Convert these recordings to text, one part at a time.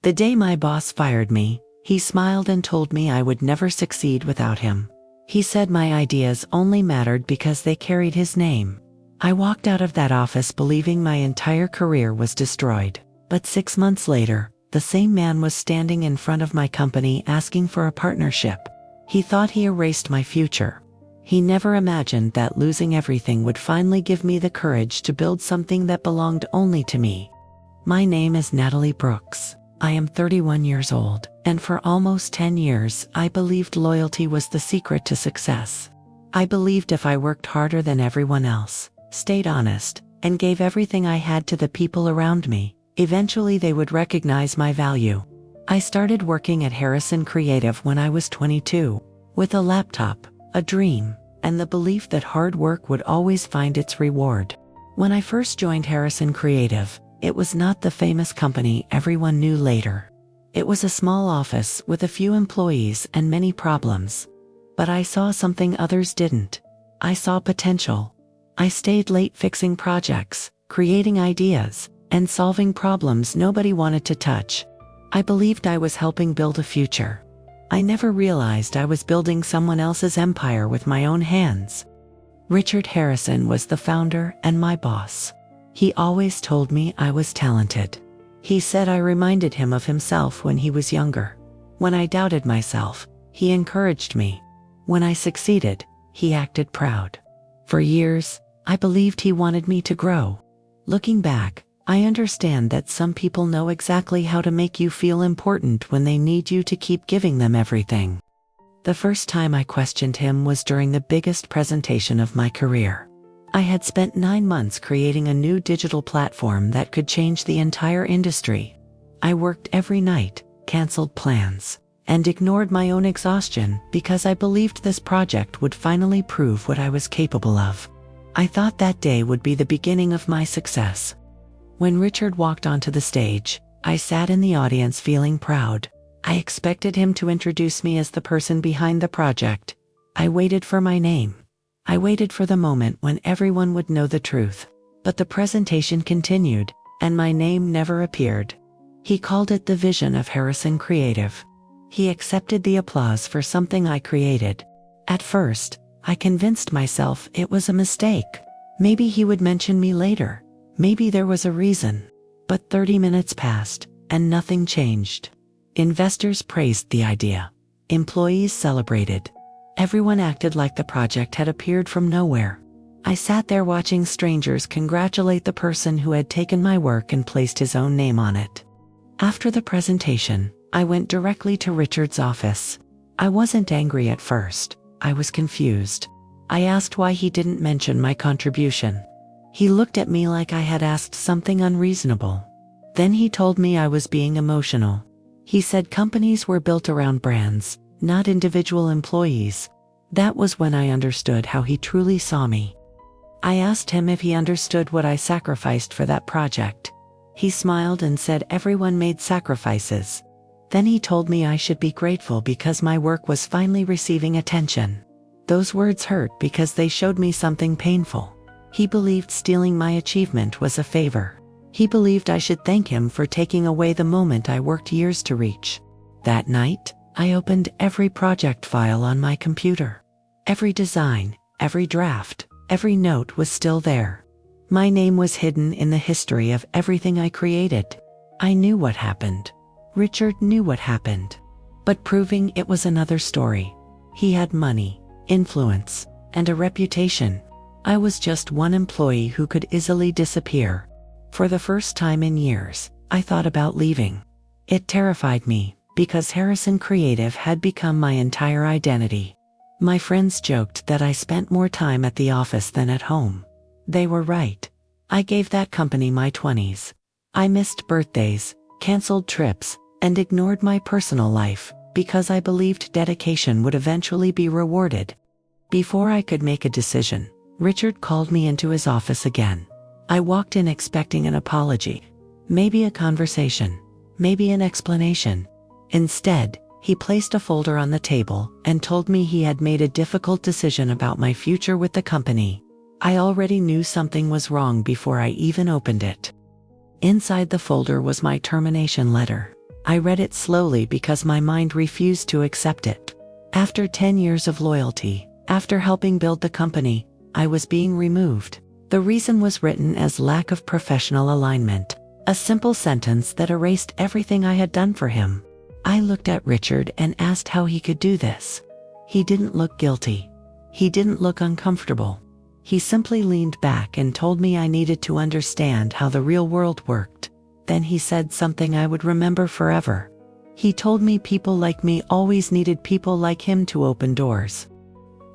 The day my boss fired me, he smiled and told me I would never succeed without him. He said my ideas only mattered because they carried his name. I walked out of that office believing my entire career was destroyed. But 6 months later, the same man was standing in front of my company asking for a partnership. He thought he erased my future. He never imagined that losing everything would finally give me the courage to build something that belonged only to me. My name is Natalie Brooks. I am 31 years old, and for almost 10 years, I believed loyalty was the secret to success. I believed if I worked harder than everyone else, stayed honest, and gave everything I had to the people around me, eventually they would recognize my value. I started working at Harrison Creative when I was 22, with a laptop, a dream, and the belief that hard work would always find its reward. When I first joined Harrison Creative, it was not the famous company everyone knew later. It was a small office with a few employees and many problems. But I saw something others didn't. I saw potential. I stayed late fixing projects, creating ideas, and solving problems nobody wanted to touch. I believed I was helping build a future. I never realized I was building someone else's empire with my own hands. Richard Harrison was the founder and my boss. He always told me I was talented. He said I reminded him of himself when he was younger. When I doubted myself, he encouraged me. When I succeeded, he acted proud. For years, I believed he wanted me to grow. Looking back, I understand that some people know exactly how to make you feel important when they need you to keep giving them everything. The first time I questioned him was during the biggest presentation of my career. I had spent 9 months creating a new digital platform that could change the entire industry. I worked every night, canceled plans, and ignored my own exhaustion because I believed this project would finally prove what I was capable of. I thought that day would be the beginning of my success. When Richard walked onto the stage, I sat in the audience feeling proud. I expected him to introduce me as the person behind the project. I waited for my name. I waited for the moment when everyone would know the truth. But the presentation continued, and my name never appeared. He called it the vision of Harrison Creative. He accepted the applause for something I created. At first, I convinced myself it was a mistake. Maybe he would mention me later. Maybe there was a reason. But 30 minutes passed, and nothing changed. Investors praised the idea. Employees celebrated. Everyone acted like the project had appeared from nowhere. I sat there watching strangers congratulate the person who had taken my work and placed his own name on it. After the presentation, I went directly to Richard's office. I wasn't angry at first. I was confused. I asked why he didn't mention my contribution. He looked at me like I had asked something unreasonable. Then he told me I was being emotional. He said companies were built around brands, not individual employees. That was when I understood how he truly saw me. I asked him if he understood what I sacrificed for that project. He smiled and said everyone made sacrifices. Then he told me I should be grateful because my work was finally receiving attention. Those words hurt because they showed me something painful. He believed stealing my achievement was a favor. He believed I should thank him for taking away the moment I worked years to reach. That night, I opened every project file on my computer. Every design, every draft, every note was still there. My name was hidden in the history of everything I created. I knew what happened. Richard knew what happened. But proving it was another story. He had money, influence, and a reputation. I was just one employee who could easily disappear. For the first time in years, I thought about leaving. It terrified me, because Harrison Creative had become my entire identity. My friends joked that I spent more time at the office than at home. They were right. I gave that company my 20s. I missed birthdays, canceled trips, and ignored my personal life, because I believed dedication would eventually be rewarded. Before I could make a decision, Richard called me into his office again. I walked in expecting an apology, maybe a conversation, maybe an explanation. Instead, he placed a folder on the table and told me he had made a difficult decision about my future with the company. I already knew something was wrong before I even opened it. Inside the folder was my termination letter. I read it slowly because my mind refused to accept it. After 10 years of loyalty, after helping build the company, I was being removed. The reason was written as lack of professional alignment. A simple sentence that erased everything I had done for him. I looked at Richard and asked how he could do this. He didn't look guilty. He didn't look uncomfortable. He simply leaned back and told me I needed to understand how the real world worked. Then he said something I would remember forever. He told me people like me always needed people like him to open doors.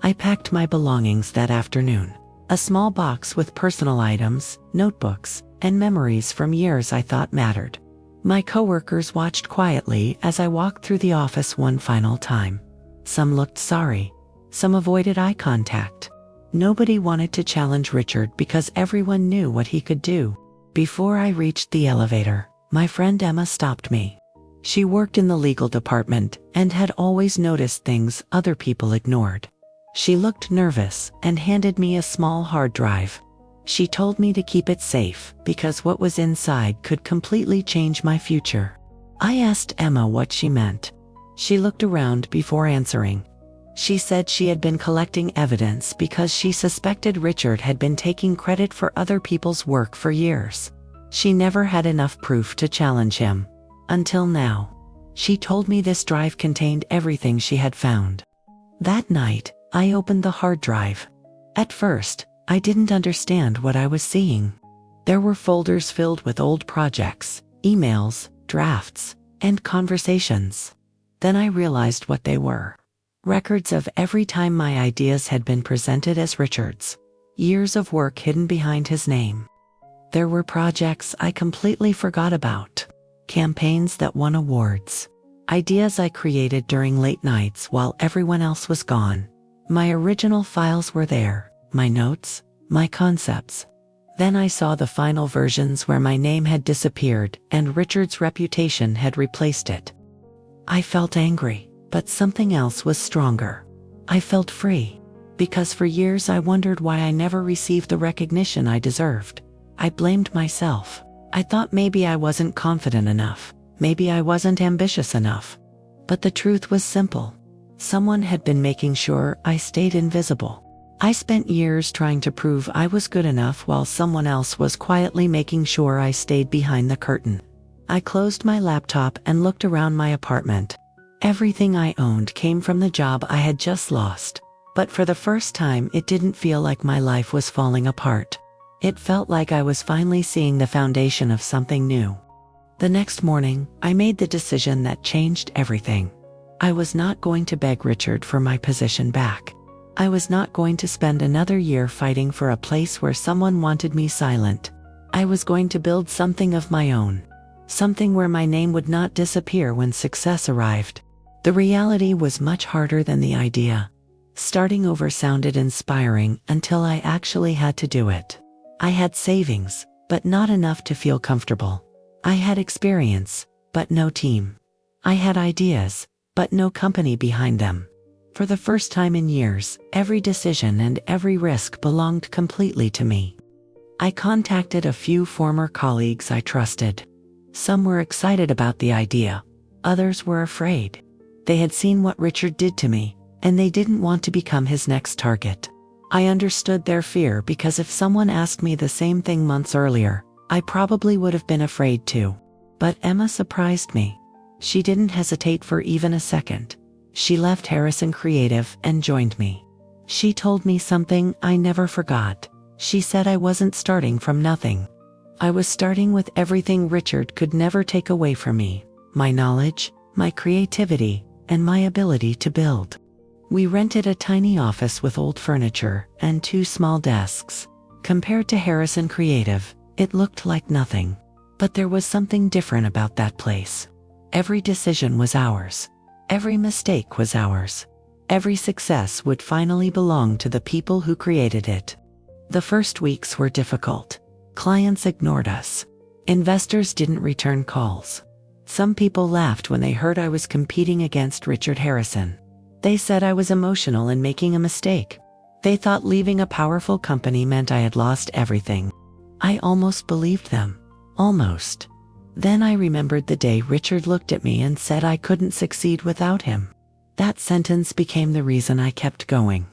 I packed my belongings that afternoon. A small box with personal items, notebooks, and memories from years I thought mattered. My coworkers watched quietly as I walked through the office one final time. Some looked sorry. Some avoided eye contact. Nobody wanted to challenge Richard because everyone knew what he could do. Before I reached the elevator, my friend Emma stopped me. She worked in the legal department and had always noticed things other people ignored. She looked nervous and handed me a small hard drive. She told me to keep it safe because what was inside could completely change my future. I asked Emma what she meant. She looked around before answering. She said she had been collecting evidence because she suspected Richard had been taking credit for other people's work for years. She never had enough proof to challenge him. Until now. She told me this drive contained everything she had found. That night, I opened the hard drive. At first, I didn't understand what I was seeing. There were folders filled with old projects, emails, drafts, and conversations. Then I realized what they were. Records of every time my ideas had been presented as Richard's. Years of work hidden behind his name. There were projects I completely forgot about. Campaigns that won awards. Ideas I created during late nights while everyone else was gone. My original files were there. My notes, my concepts. Then I saw the final versions where my name had disappeared and Richard's reputation had replaced it. I felt angry, but something else was stronger. I felt free. Because for years I wondered why I never received the recognition I deserved. I blamed myself. I thought maybe I wasn't confident enough. Maybe I wasn't ambitious enough. But the truth was simple. Someone had been making sure I stayed invisible. I spent years trying to prove I was good enough while someone else was quietly making sure I stayed behind the curtain. I closed my laptop and looked around my apartment. Everything I owned came from the job I had just lost. But for the first time, it didn't feel like my life was falling apart. It felt like I was finally seeing the foundation of something new. The next morning, I made the decision that changed everything. I was not going to beg Richard for my position back. I was not going to spend another year fighting for a place where someone wanted me silent. I was going to build something of my own. Something where my name would not disappear when success arrived. The reality was much harder than the idea. Starting over sounded inspiring until I actually had to do it. I had savings, but not enough to feel comfortable. I had experience, but no team. I had ideas, but no company behind them. For the first time in years, every decision and every risk belonged completely to me. I contacted a few former colleagues I trusted. Some were excited about the idea. Others were afraid. They had seen what Richard did to me, and they didn't want to become his next target. I understood their fear because if someone asked me the same thing months earlier, I probably would have been afraid too. But Emma surprised me. She didn't hesitate for even a second. She left Harrison Creative and joined me. She told me something I never forgot. She said I wasn't starting from nothing. I was starting with everything Richard could never take away from me. My knowledge, my creativity, and my ability to build. We rented a tiny office with old furniture and 2 small desks. Compared to Harrison Creative, it looked like nothing. But there was something different about that place. Every decision was ours. Every mistake was ours. Every success would finally belong to the people who created it. The first weeks were difficult. Clients ignored us. Investors didn't return calls. Some people laughed when they heard I was competing against Richard Harrison. They said I was emotional and making a mistake. They thought leaving a powerful company meant I had lost everything. I almost believed them. Almost. Then I remembered the day Richard looked at me and said I couldn't succeed without him. That sentence became the reason I kept going.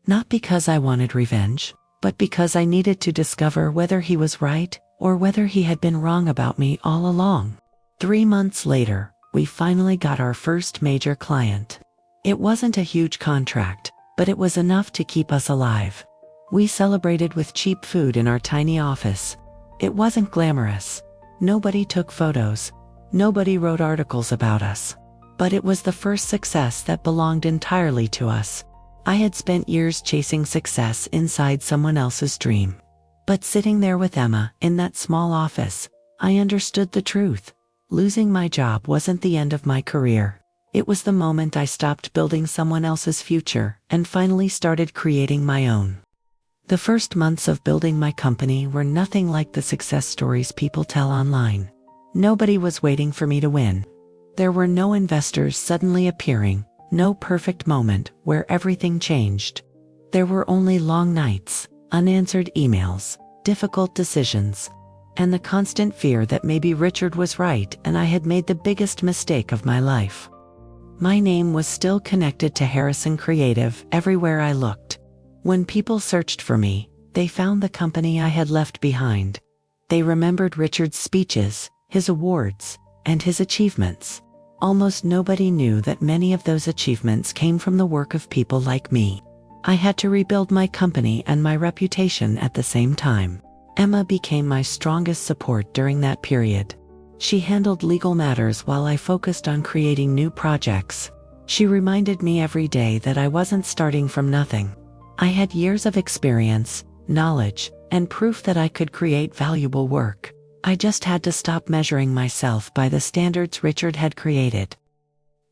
Not because I wanted revenge, but because I needed to discover whether he was right or whether he had been wrong about me all along. 3 months later, we finally got our first major client. It wasn't a huge contract, but it was enough to keep us alive. We celebrated with cheap food in our tiny office. It wasn't glamorous. Nobody took photos. Nobody wrote articles about us. But it was the first success that belonged entirely to us. I had spent years chasing success inside someone else's dream. But sitting there with Emma in that small office, I understood the truth. Losing my job wasn't the end of my career. It was the moment I stopped building someone else's future and finally started creating my own. The first months of building my company were nothing like the success stories people tell online. Nobody was waiting for me to win. There were no investors suddenly appearing, no perfect moment where everything changed. There were only long nights, unanswered emails, difficult decisions, and the constant fear that maybe Richard was right and I had made the biggest mistake of my life. My name was still connected to Harrison Creative everywhere I looked. When people searched for me, they found the company I had left behind. They remembered Richard's speeches, his awards, and his achievements. Almost nobody knew that many of those achievements came from the work of people like me. I had to rebuild my company and my reputation at the same time. Emma became my strongest support during that period. She handled legal matters while I focused on creating new projects. She reminded me every day that I wasn't starting from nothing. I had years of experience, knowledge, and proof that I could create valuable work. I just had to stop measuring myself by the standards Richard had created.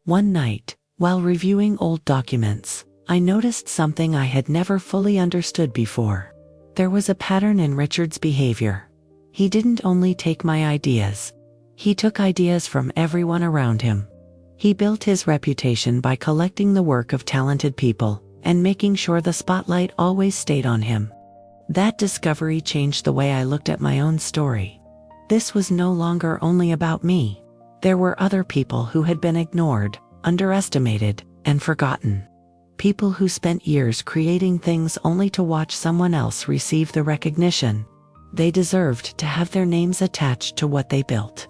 One night, while reviewing old documents, I noticed something I had never fully understood before. There was a pattern in Richard's behavior. He didn't only take my ideas. He took ideas from everyone around him. He built his reputation by collecting the work of talented people and making sure the spotlight always stayed on him. That discovery changed the way I looked at my own story. This was no longer only about me. There were other people who had been ignored, underestimated, and forgotten. People who spent years creating things only to watch someone else receive the recognition. They deserved to have their names attached to what they built.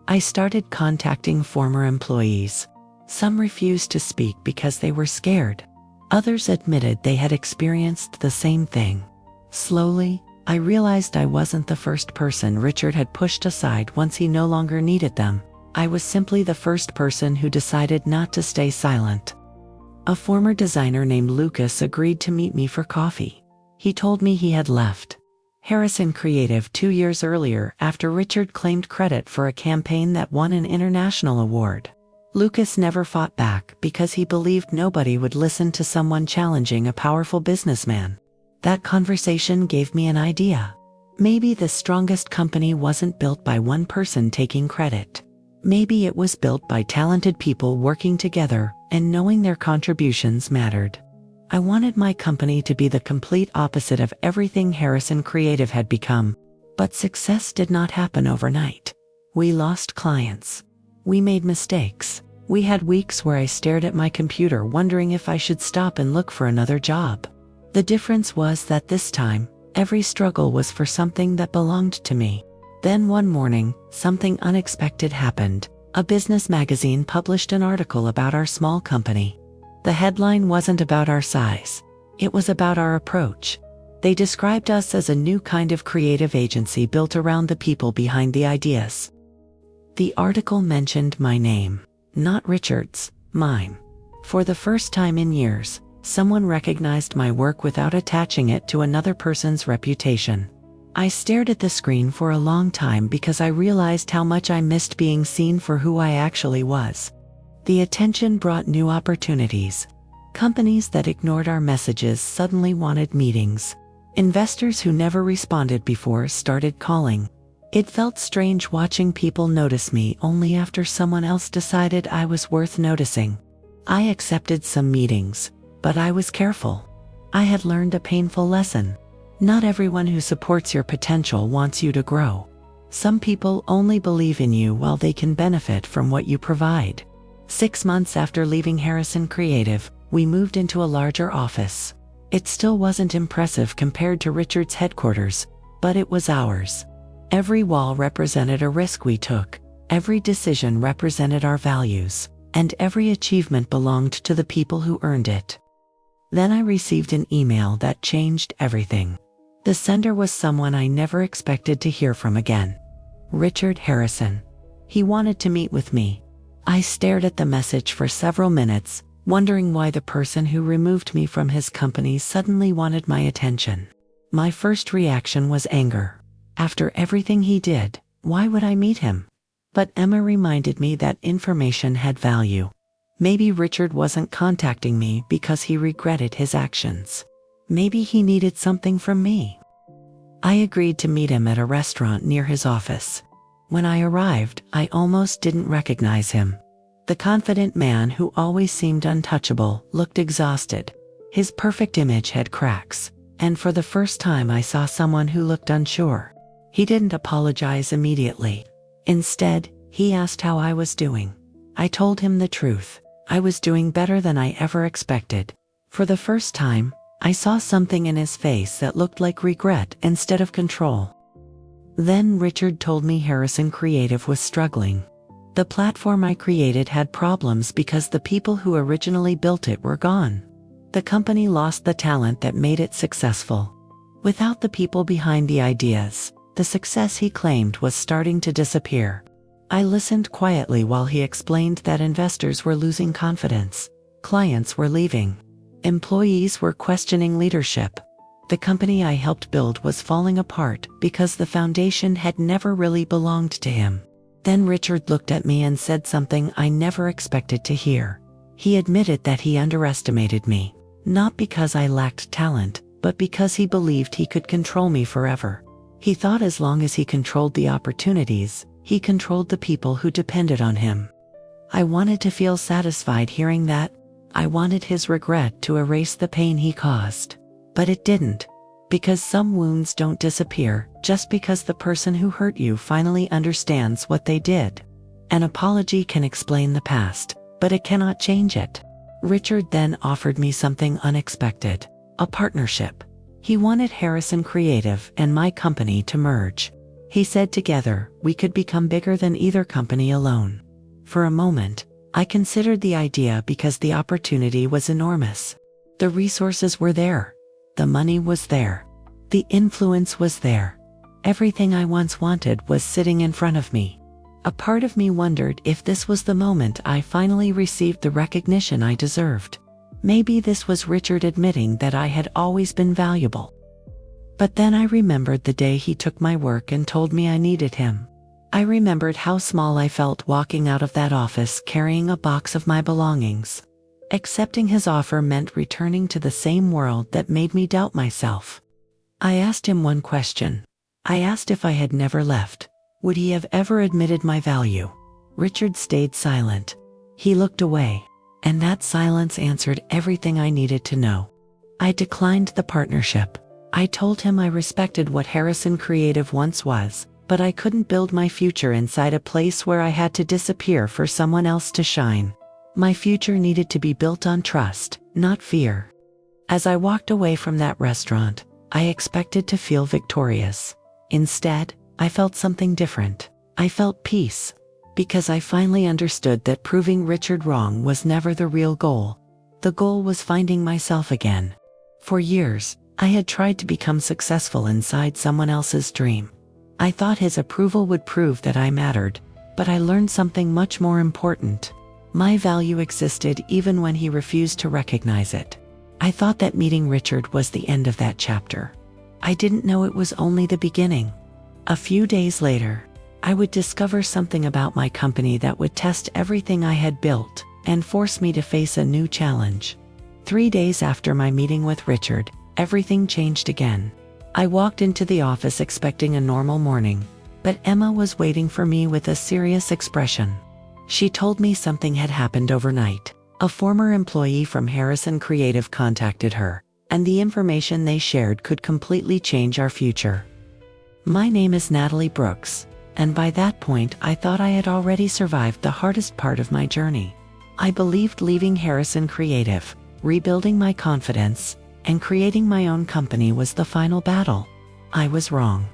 I started contacting former employees. Some refused to speak because they were scared. Others admitted they had experienced the same thing. Slowly, I realized I wasn't the first person Richard had pushed aside once he no longer needed them. I was simply the first person who decided not to stay silent. A former designer named Lucas agreed to meet me for coffee. He told me he had left Harrison Creative 2 years earlier after Richard claimed credit for a campaign that won an international award. Lucas never fought back because he believed nobody would listen to someone challenging a powerful businessman. That conversation gave me an idea. Maybe the strongest company wasn't built by one person taking credit. Maybe it was built by talented people working together and knowing their contributions mattered. I wanted my company to be the complete opposite of everything Harrison Creative had become. But success did not happen overnight. We lost clients. We made mistakes. We had weeks where I stared at my computer wondering if I should stop and look for another job. The difference was that this time, every struggle was for something that belonged to me. Then one morning, something unexpected happened. A business magazine published an article about our small company. The headline wasn't about our size. It was about our approach. They described us as a new kind of creative agency built around the people behind the ideas. The article mentioned my name, not Richard's, mine. For the first time in years, someone recognized my work without attaching it to another person's reputation. I stared at the screen for a long time because I realized how much I missed being seen for who I actually was. The attention brought new opportunities. Companies that ignored our messages suddenly wanted meetings. Investors who never responded before started calling. It felt strange watching people notice me only after someone else decided I was worth noticing. I accepted some meetings, but I was careful. I had learned a painful lesson. Not everyone who supports your potential wants you to grow. Some people only believe in you while they can benefit from what you provide. 6 months after leaving Harrison Creative, we moved into a larger office. It still wasn't impressive compared to Richard's headquarters, but it was ours. Every wall represented a risk we took, every decision represented our values, and every achievement belonged to the people who earned it. Then I received an email that changed everything. The sender was someone I never expected to hear from again. Richard Harrison. He wanted to meet with me. I stared at the message for several minutes, wondering why the person who removed me from his company suddenly wanted my attention. My first reaction was anger. After everything he did, why would I meet him? But Emma reminded me that information had value. Maybe Richard wasn't contacting me because he regretted his actions. Maybe he needed something from me. I agreed to meet him at a restaurant near his office. When I arrived, I almost didn't recognize him. The confident man who always seemed untouchable looked exhausted. His perfect image had cracks, and for the first time I saw someone who looked unsure. He didn't apologize immediately. Instead, he asked how I was doing. I told him the truth. I was doing better than I ever expected. For the first time, I saw something in his face that looked like regret instead of control. Then Richard told me Harrison Creative was struggling. The platform I created had problems because the people who originally built it were gone. The company lost the talent that made it successful. Without the people behind the ideas, the success he claimed was starting to disappear. I listened quietly while he explained that investors were losing confidence, clients were leaving, employees were questioning leadership. The company I helped build was falling apart because the foundation had never really belonged to him. Then Richard looked at me and said something I never expected to hear. He admitted that he underestimated me, not because I lacked talent, but because he believed he could control me forever. He thought as long as he controlled the opportunities, he controlled the people who depended on him. I wanted to feel satisfied hearing that. I wanted his regret to erase the pain he caused. But it didn't. Because some wounds don't disappear just because the person who hurt you finally understands what they did. An apology can explain the past, but it cannot change it. Richard then offered me something unexpected. A partnership. He wanted Harrison Creative and my company to merge. He said together we could become bigger than either company alone. For a moment, I considered the idea because the opportunity was enormous. The resources were there. The money was there. The influence was there. Everything I once wanted was sitting in front of me. A part of me wondered if this was the moment I finally received the recognition I deserved. Maybe this was Richard admitting that I had always been valuable. But then I remembered the day he took my work and told me I needed him. I remembered how small I felt walking out of that office carrying a box of my belongings. Accepting his offer meant returning to the same world that made me doubt myself. I asked him one question. I asked if I had never left, would he have ever admitted my value? Richard stayed silent. He looked away, and that silence answered everything I needed to know. I declined the partnership. I told him I respected what Harrison Creative once was, but I couldn't build my future inside a place where I had to disappear for someone else to shine. My future needed to be built on trust, not fear. As I walked away from that restaurant, I expected to feel victorious. Instead, I felt something different. I felt peace. Because I finally understood that proving Richard wrong was never the real goal. The goal was finding myself again. For years, I had tried to become successful inside someone else's dream. I thought his approval would prove that I mattered, but I learned something much more important. My value existed even when he refused to recognize it. I thought that meeting Richard was the end of that chapter. I didn't know it was only the beginning. A few days later, I would discover something about my company that would test everything I had built and force me to face a new challenge. 3 days after my meeting with Richard, everything changed again. I walked into the office expecting a normal morning, but Emma was waiting for me with a serious expression. She told me something had happened overnight. A former employee from Harrison Creative contacted her, and the information they shared could completely change our future. My name is Natalie Brooks. And by that point, I thought I had already survived the hardest part of my journey. I believed leaving Harrison Creative, rebuilding my confidence, and creating my own company was the final battle. I was wrong.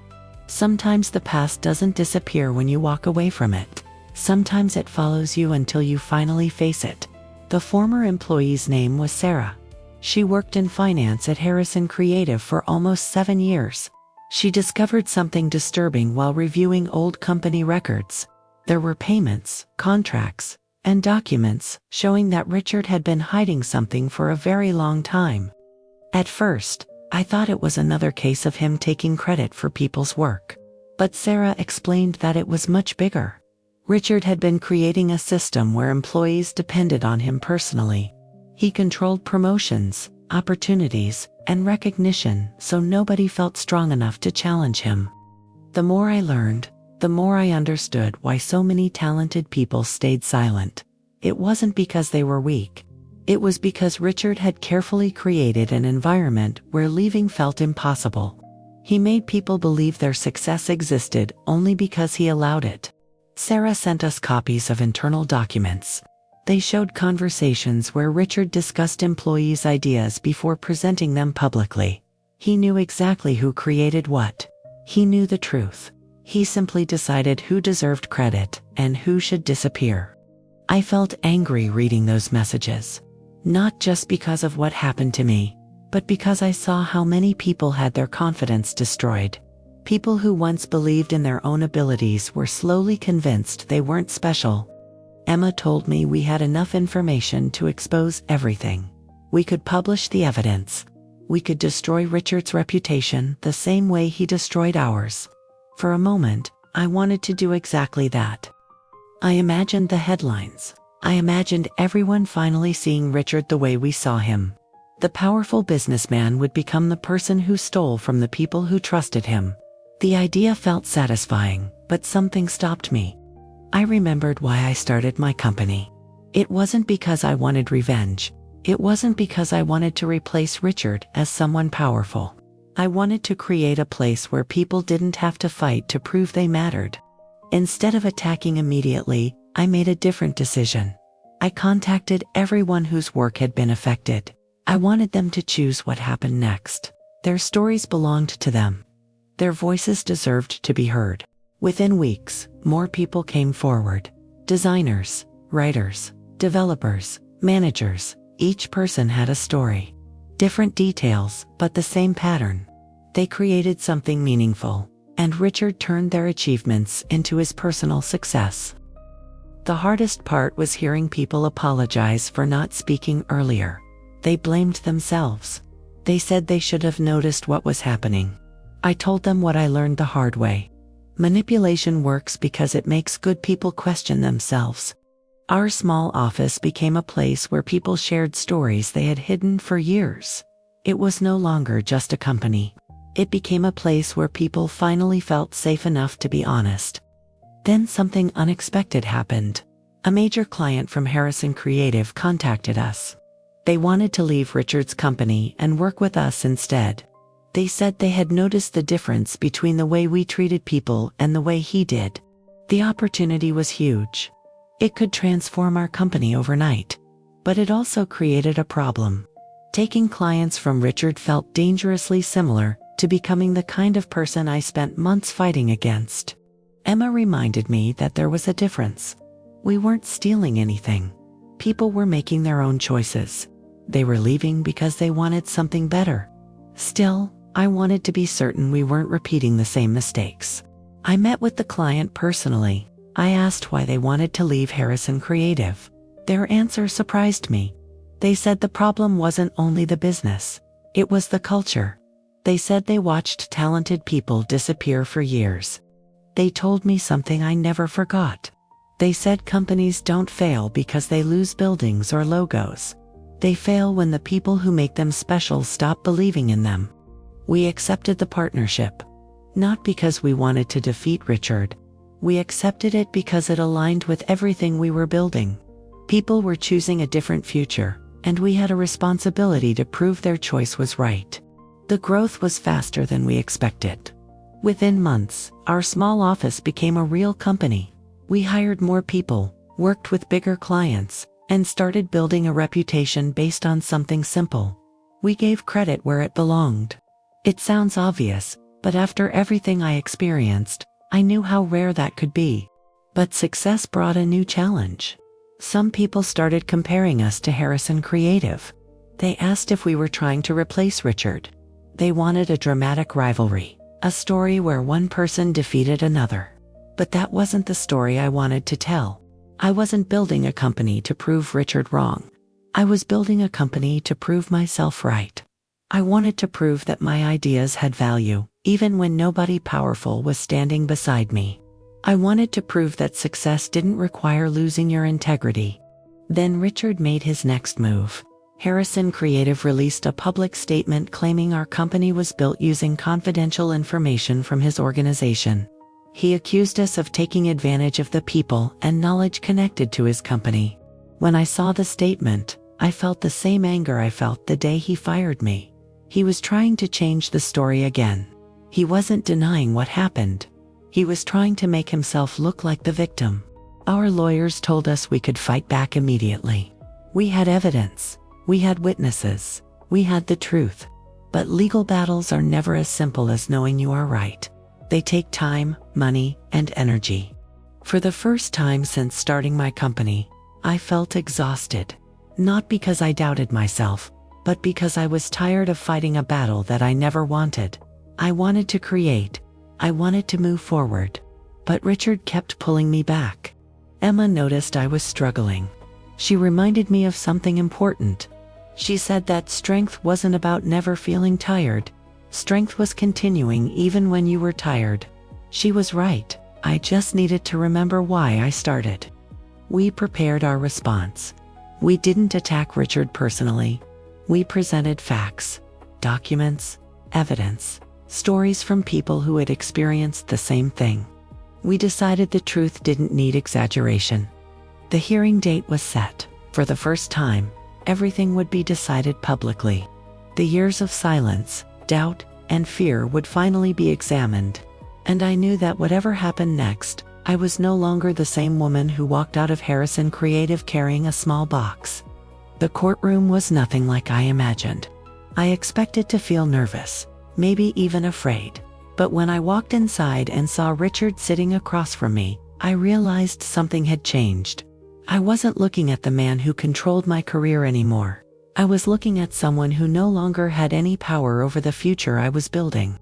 Sometimes the past doesn't disappear when you walk away from it. Sometimes it follows you until you finally face it. The former employee's name was Sarah. She worked in finance at Harrison Creative for almost 7 years. She discovered something disturbing while reviewing old company records. There were payments, contracts, and documents showing that Richard had been hiding something for a very long time. At first, I thought it was another case of him taking credit for people's work. But Sarah explained that it was much bigger. Richard had been creating a system where employees depended on him personally. He controlled promotions, opportunities, and recognition so nobody felt strong enough to challenge him. The more I learned, the more I understood why so many talented people stayed silent. It wasn't because they were weak. It was because Richard had carefully created an environment where leaving felt impossible. He made people believe their success existed only because he allowed it. Sarah sent us copies of internal documents. They showed conversations where Richard discussed employees' ideas before presenting them publicly. He knew exactly who created what. He knew the truth. He simply decided who deserved credit and who should disappear. I felt angry reading those messages. Not just because of what happened to me, but because I saw how many people had their confidence destroyed. People who once believed in their own abilities were slowly convinced they weren't special. Emma told me we had enough information to expose everything. We could publish the evidence. We could destroy Richard's reputation the same way he destroyed ours. For a moment, I wanted to do exactly that. I imagined the headlines. I imagined everyone finally seeing Richard the way we saw him. The powerful businessman would become the person who stole from the people who trusted him. The idea felt satisfying, but something stopped me. I remembered why I started my company. It wasn't because I wanted revenge. It wasn't because I wanted to replace Richard as someone powerful. I wanted to create a place where people didn't have to fight to prove they mattered. Instead of attacking immediately, I made a different decision. I contacted everyone whose work had been affected. I wanted them to choose what happened next. Their stories belonged to them. Their voices deserved to be heard. Within weeks, more people came forward. Designers, writers, developers, managers, each person had a story. Different details, but the same pattern. They created something meaningful, and Richard turned their achievements into his personal success. The hardest part was hearing people apologize for not speaking earlier. They blamed themselves. They said they should have noticed what was happening. I told them what I learned the hard way. Manipulation works because it makes good people question themselves. Our small office became a place where people shared stories they had hidden for years. It was no longer just a company. It became a place where people finally felt safe enough to be honest. Then something unexpected happened. A major client from Harrison Creative contacted us. They wanted to leave Richard's company and work with us instead. They said they had noticed the difference between the way we treated people and the way he did. The opportunity was huge. It could transform our company overnight. But it also created a problem. Taking clients from Richard felt dangerously similar to becoming the kind of person I spent months fighting against. Emma reminded me that there was a difference. We weren't stealing anything. People were making their own choices. They were leaving because they wanted something better. Still, I wanted to be certain we weren't repeating the same mistakes. I met with the client personally. I asked why they wanted to leave Harrison Creative. Their answer surprised me. They said the problem wasn't only the business. It was the culture. They said they watched talented people disappear for years. They told me something I never forgot. They said companies don't fail because they lose buildings or logos. They fail when the people who make them special stop believing in them. We accepted the partnership. Not because we wanted to defeat Richard. We accepted it because it aligned with everything we were building. People were choosing a different future, and we had a responsibility to prove their choice was right. The growth was faster than we expected. Within months, our small office became a real company. We hired more people, worked with bigger clients, and started building a reputation based on something simple. We gave credit where it belonged. It sounds obvious, but after everything I experienced, I knew how rare that could be. But success brought a new challenge. Some people started comparing us to Harrison Creative. They asked if we were trying to replace Richard. They wanted a dramatic rivalry, a story where one person defeated another. But that wasn't the story I wanted to tell. I wasn't building a company to prove Richard wrong. I was building a company to prove myself right. I wanted to prove that my ideas had value, even when nobody powerful was standing beside me. I wanted to prove that success didn't require losing your integrity. Then Richard made his next move. Harrison Creative released a public statement claiming our company was built using confidential information from his organization. He accused us of taking advantage of the people and knowledge connected to his company. When I saw the statement, I felt the same anger I felt the day he fired me. He was trying to change the story again. He wasn't denying what happened. He was trying to make himself look like the victim. Our lawyers told us we could fight back immediately. We had evidence. We had witnesses. We had the truth. But legal battles are never as simple as knowing you are right. They take time, money, and energy. For the first time since starting my company, I felt exhausted. Not because I doubted myself, but because I was tired of fighting a battle that I never wanted. I wanted to create. I wanted to move forward. But Richard kept pulling me back. Emma noticed I was struggling. She reminded me of something important. She said that strength wasn't about never feeling tired. Strength was continuing even when you were tired. She was right. I just needed to remember why I started. We prepared our response. We didn't attack Richard personally. We presented facts, documents, evidence, stories from people who had experienced the same thing. We decided the truth didn't need exaggeration. The hearing date was set. For the first time, everything would be decided publicly. The years of silence, doubt, and fear would finally be examined. And I knew that whatever happened next, I was no longer the same woman who walked out of Harrison Creative carrying a small box. The courtroom was nothing like I imagined. I expected to feel nervous, maybe even afraid. But when I walked inside and saw Richard sitting across from me, I realized something had changed. I wasn't looking at the man who controlled my career anymore. I was looking at someone who no longer had any power over the future I was building.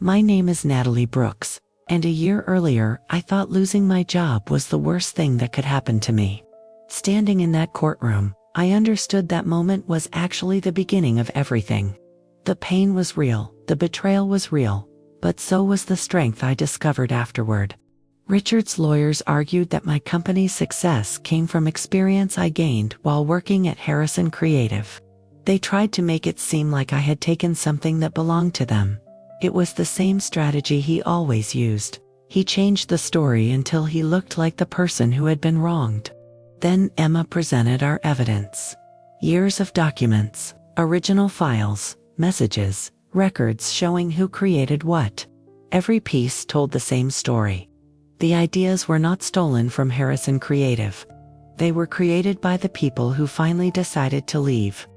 My name is Natalie Brooks, and a year earlier I thought losing my job was the worst thing that could happen to me. Standing in that courtroom, I understood that moment was actually the beginning of everything. The pain was real, the betrayal was real, but so was the strength I discovered afterward. Richard's lawyers argued that my company's success came from experience I gained while working at Harrison Creative. They tried to make it seem like I had taken something that belonged to them. It was the same strategy he always used. He changed the story until he looked like the person who had been wronged. Then Emma presented our evidence. Years of documents, original files, messages, records showing who created what. Every piece told the same story. The ideas were not stolen from Harrison Creative. They were created by the people who finally decided to leave.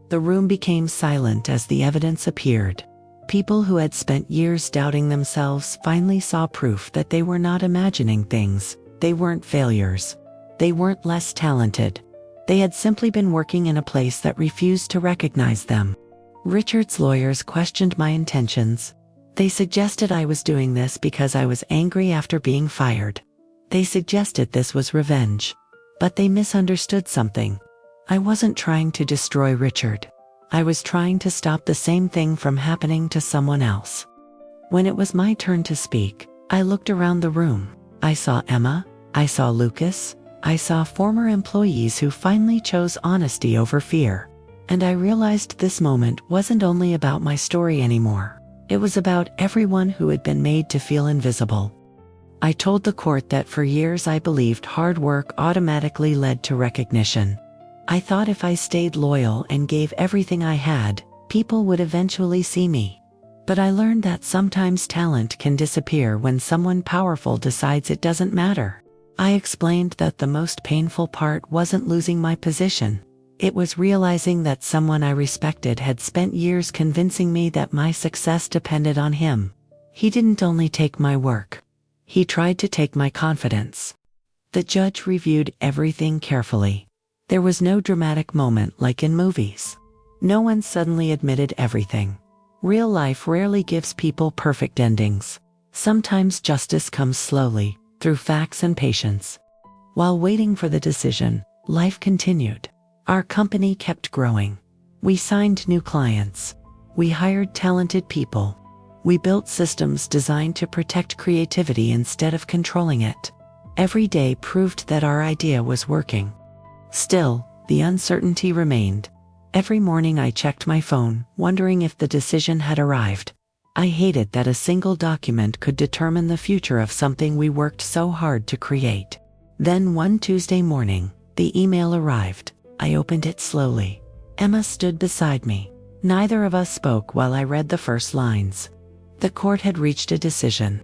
The room became silent as the evidence appeared. People who had spent years doubting themselves finally saw proof that they were not imagining things. They weren't failures. They weren't less talented. They had simply been working in a place that refused to recognize them. Richard's lawyers questioned my intentions. They suggested I was doing this because I was angry after being fired. They suggested this was revenge. But they misunderstood something. I wasn't trying to destroy Richard. I was trying to stop the same thing from happening to someone else. When it was my turn to speak, I looked around the room. I saw Emma. I saw Lucas. I saw former employees who finally chose honesty over fear. And I realized this moment wasn't only about my story anymore. It was about everyone who had been made to feel invisible. I told the court that for years I believed hard work automatically led to recognition. I thought if I stayed loyal and gave everything I had, people would eventually see me. But I learned that sometimes talent can disappear when someone powerful decides it doesn't matter. I explained that the most painful part wasn't losing my position. It was realizing that someone I respected had spent years convincing me that my success depended on him. He didn't only take my work. He tried to take my confidence. The judge reviewed everything carefully. There was no dramatic moment like in movies. No one suddenly admitted everything. Real life rarely gives people perfect endings. Sometimes justice comes slowly, through facts and patience. While waiting for the decision, life continued. Our company kept growing. We signed new clients. We hired talented people. We built systems designed to protect creativity instead of controlling it. Every day proved that our idea was working. Still, the uncertainty remained. Every morning I checked my phone, wondering if the decision had arrived. I hated that a single document could determine the future of something we worked so hard to create. Then one Tuesday morning, the email arrived. I opened it slowly. Emma stood beside me. Neither of us spoke while I read the first lines. The court had reached a decision.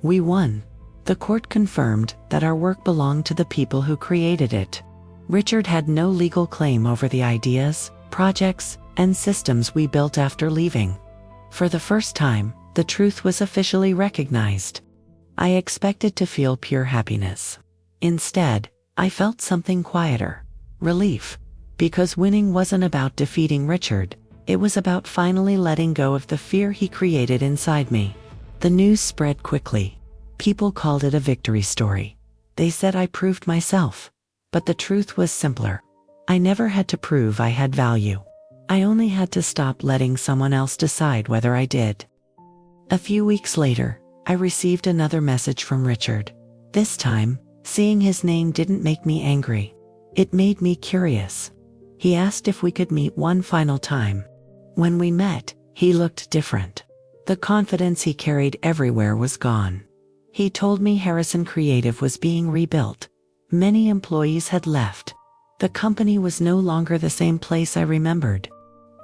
We won. The court confirmed that our work belonged to the people who created it. Richard had no legal claim over the ideas, projects, and systems we built after leaving. For the first time, the truth was officially recognized. I expected to feel pure happiness. Instead, I felt something quieter. Relief. Because winning wasn't about defeating Richard, it was about finally letting go of the fear he created inside me. The news spread quickly. People called it a victory story. They said I proved myself. But the truth was simpler. I never had to prove I had value. I only had to stop letting someone else decide whether I did. A few weeks later, I received another message from Richard. This time, seeing his name didn't make me angry. It made me curious. He asked if we could meet one final time. When we met, he looked different. The confidence he carried everywhere was gone. He told me Harrison Creative was being rebuilt. Many employees had left. The company was no longer the same place I remembered.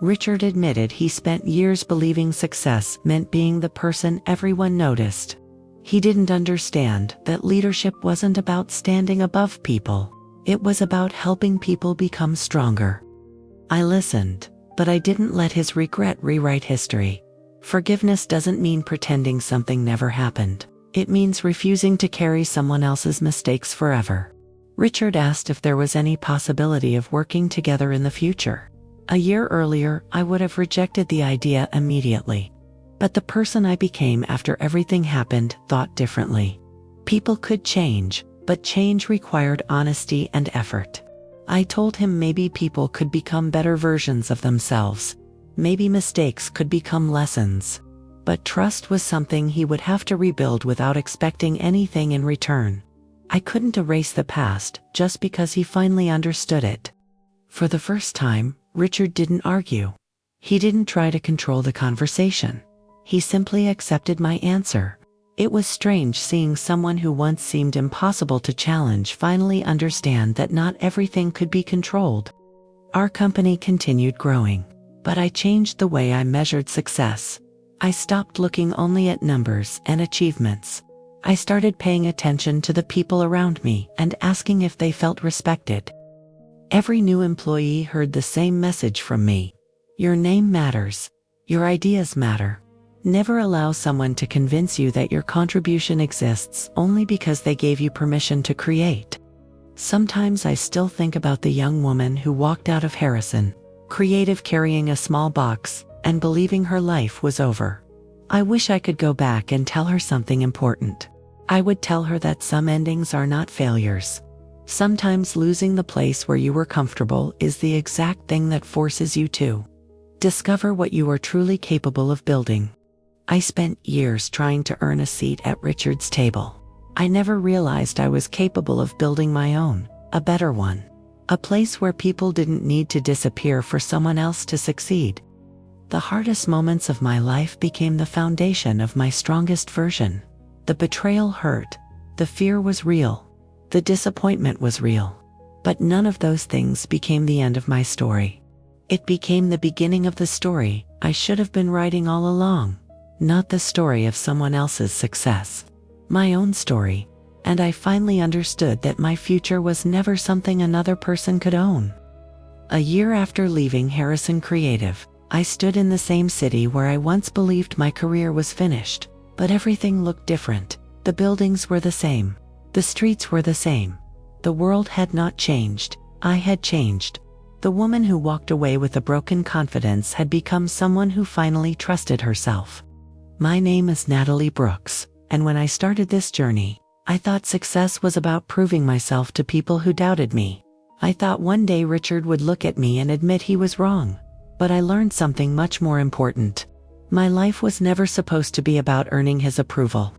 Richard admitted he spent years believing success meant being the person everyone noticed. He didn't understand that leadership wasn't about standing above people. It was about helping people become stronger. I listened, but I didn't let his regret rewrite history. Forgiveness doesn't mean pretending something never happened. It means refusing to carry someone else's mistakes forever. Richard asked if there was any possibility of working together in the future. A year earlier, I would have rejected the idea immediately. But the person I became after everything happened thought differently. People could change, but change required honesty and effort. I told him maybe people could become better versions of themselves. Maybe mistakes could become lessons. But trust was something he would have to rebuild without expecting anything in return. I couldn't erase the past just because he finally understood it. For the first time, Richard didn't argue. He didn't try to control the conversation. He simply accepted my answer. It was strange seeing someone who once seemed impossible to challenge finally understand that not everything could be controlled. Our company continued growing, but I changed the way I measured success. I stopped looking only at numbers and achievements. I started paying attention to the people around me and asking if they felt respected. Every new employee heard the same message from me. Your name matters. Your ideas matter. Never allow someone to convince you that your contribution exists only because they gave you permission to create. Sometimes I still think about the young woman who walked out of Harrison, Creative, carrying a small box and believing her life was over. I wish I could go back and tell her something important. I would tell her that some endings are not failures. Sometimes losing the place where you were comfortable is the exact thing that forces you to discover what you are truly capable of building. I spent years trying to earn a seat at Richard's table. I never realized I was capable of building my own, a better one. A place where people didn't need to disappear for someone else to succeed. The hardest moments of my life became the foundation of my strongest version. The betrayal hurt. The fear was real. The disappointment was real. But none of those things became the end of my story. It became the beginning of the story I should have been writing all along. not the story of someone else's success. My own story, and I finally understood that my future was never something another person could own. A year after leaving Harrison Creative, I stood in the same city where I once believed my career was finished, but everything looked different. The buildings were the same. The streets were the same. The world had not changed. I had changed. The woman who walked away with a broken confidence had become someone who finally trusted herself. My name is Natalie Brooks, and when I started this journey, I thought success was about proving myself to people who doubted me. I thought one day Richard would look at me and admit he was wrong. But I learned something much more important. My life was never supposed to be about earning his approval.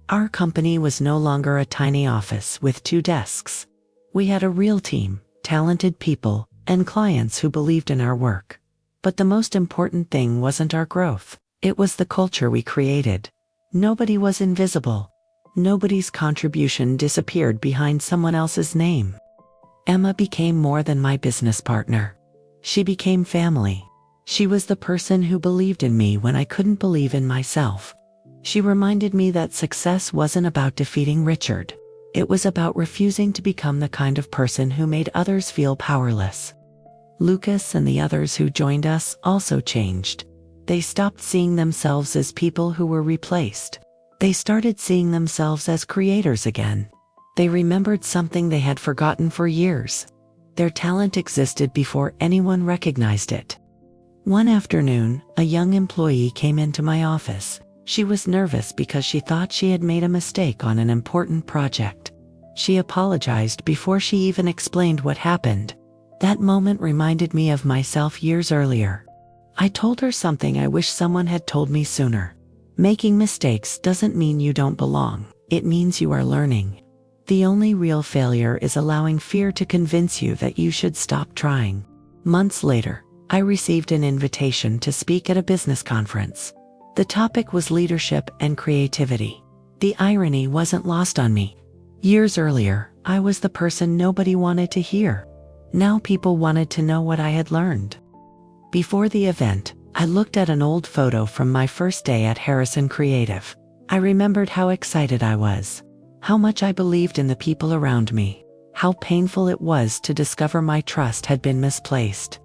Our company was no longer a tiny office with 2 desks. We had a real team, talented people, and clients who believed in our work. But the most important thing wasn't our growth. It was the culture we created. Nobody was invisible. Nobody's contribution disappeared behind someone else's name. Emma became more than my business partner. She became family. She was the person who believed in me when I couldn't believe in myself. She reminded me that success wasn't about defeating Richard. It was about refusing to become the kind of person who made others feel powerless. Lucas and the others who joined us also changed. They stopped seeing themselves as people who were replaced. They started seeing themselves as creators again. They remembered something they had forgotten for years. Their talent existed before anyone recognized it. One afternoon, a young employee came into my office. She was nervous because she thought she had made a mistake on an important project. She apologized before she even explained what happened. That moment reminded me of myself years earlier. I told her something I wish someone had told me sooner. Making mistakes doesn't mean you don't belong. It means you are learning. The only real failure is allowing fear to convince you that you should stop trying. Months later, I received an invitation to speak at a business conference. The topic was leadership and creativity. The irony wasn't lost on me. Years earlier, I was the person nobody wanted to hear. Now people wanted to know what I had learned. Before the event, I looked at an old photo from my first day at Harrison Creative. I remembered how excited I was. How much I believed in the people around me. How painful it was to discover my trust had been misplaced.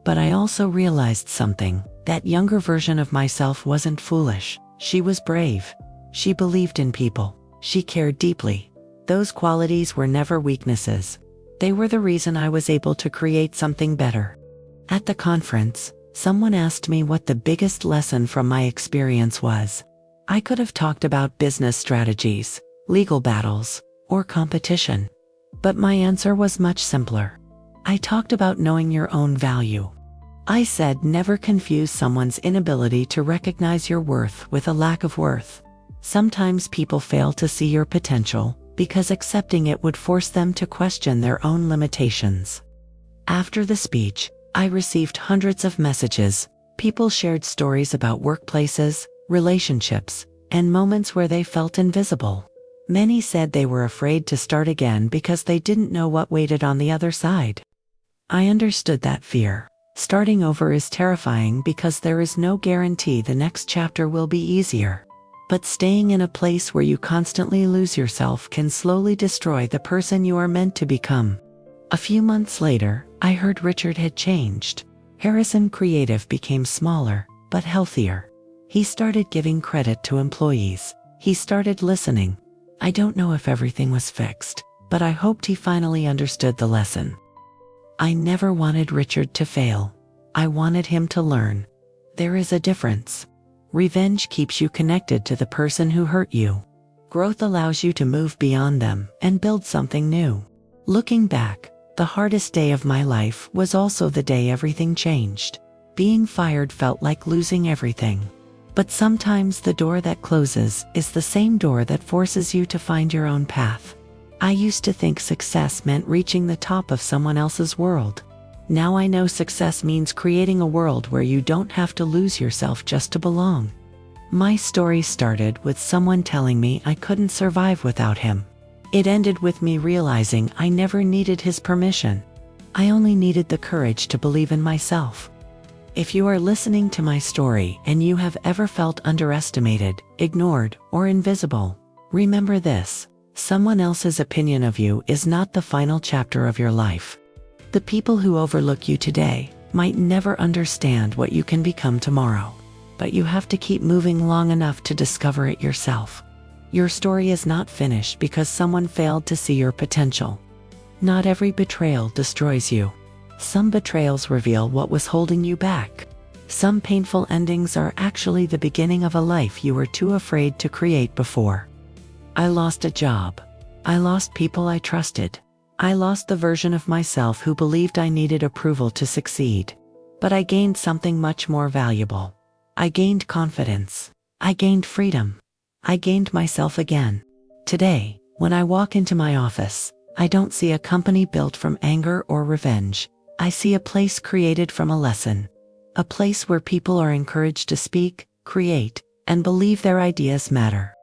But I also realized something. That younger version of myself wasn't foolish. She was brave. She believed in people. She cared deeply. Those qualities were never weaknesses. They were the reason I was able to create something better. At the conference, someone asked me what the biggest lesson from my experience was. I could have talked about business strategies, legal battles, or competition. But my answer was much simpler. I talked about knowing your own value. I said never confuse someone's inability to recognize your worth with a lack of worth. Sometimes people fail to see your potential because accepting it would force them to question their own limitations. After the speech, I received hundreds of messages. People shared stories about workplaces, relationships, and moments where they felt invisible. Many said they were afraid to start again because they didn't know what waited on the other side. I understood that fear. Starting over is terrifying because there is no guarantee the next chapter will be easier. But staying in a place where you constantly lose yourself can slowly destroy the person you are meant to become. A few months later, I heard Richard had changed. Harrison Creative became smaller, but healthier. He started giving credit to employees. He started listening. I don't know if everything was fixed, but I hoped he finally understood the lesson. I never wanted Richard to fail. I wanted him to learn. There is a difference. Revenge keeps you connected to the person who hurt you. Growth allows you to move beyond them and build something new. Looking back, the hardest day of my life was also the day everything changed. Being fired felt like losing everything. But sometimes the door that closes is the same door that forces you to find your own path. I used to think success meant reaching the top of someone else's world. Now I know success means creating a world where you don't have to lose yourself just to belong. My story started with someone telling me I couldn't survive without him. It ended with me realizing I never needed his permission. I only needed the courage to believe in myself. If you are listening to my story and you have ever felt underestimated, ignored, or invisible, remember this: someone else's opinion of you is not the final chapter of your life. The people who overlook you today might never understand what you can become tomorrow, but you have to keep moving long enough to discover it yourself. Your story is not finished because someone failed to see your potential. Not every betrayal destroys you. Some betrayals reveal what was holding you back. Some painful endings are actually the beginning of a life you were too afraid to create before. I lost a job. I lost people I trusted. I lost the version of myself who believed I needed approval to succeed. But I gained something much more valuable. I gained confidence. I gained freedom. I gained myself again. Today, when I walk into my office, I don't see a company built from anger or revenge. I see a place created from a lesson. A place where people are encouraged to speak, create, and believe their ideas matter.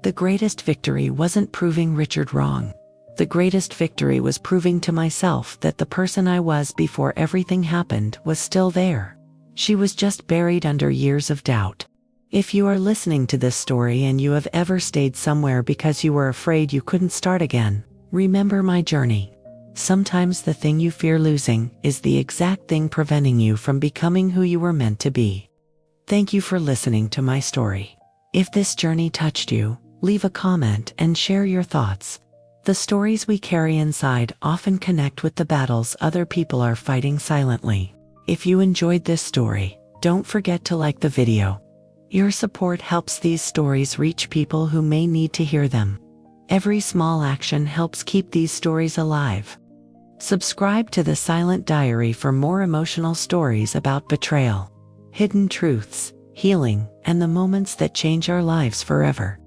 The greatest victory wasn't proving Richard wrong. The greatest victory was proving to myself that the person I was before everything happened was still there. She was just buried under years of doubt. If you are listening to this story and you have ever stayed somewhere because you were afraid you couldn't start again, remember my journey. Sometimes the thing you fear losing is the exact thing preventing you from becoming who you were meant to be. Thank you for listening to my story. If this journey touched you, leave a comment and share your thoughts. The stories we carry inside often connect with the battles other people are fighting silently. If you enjoyed this story, don't forget to like the video. Your support helps these stories reach people who may need to hear them. Every small action helps keep these stories alive. Subscribe to The Silent Diary for more emotional stories about betrayal, hidden truths, healing, and the moments that change our lives forever.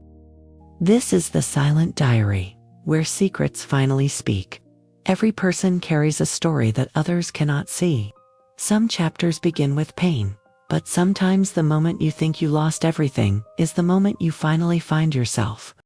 This is The Silent Diary, where secrets finally speak. Every person carries a story that others cannot see. Some chapters begin with pain, but sometimes the moment you think you lost everything is the moment you finally find yourself.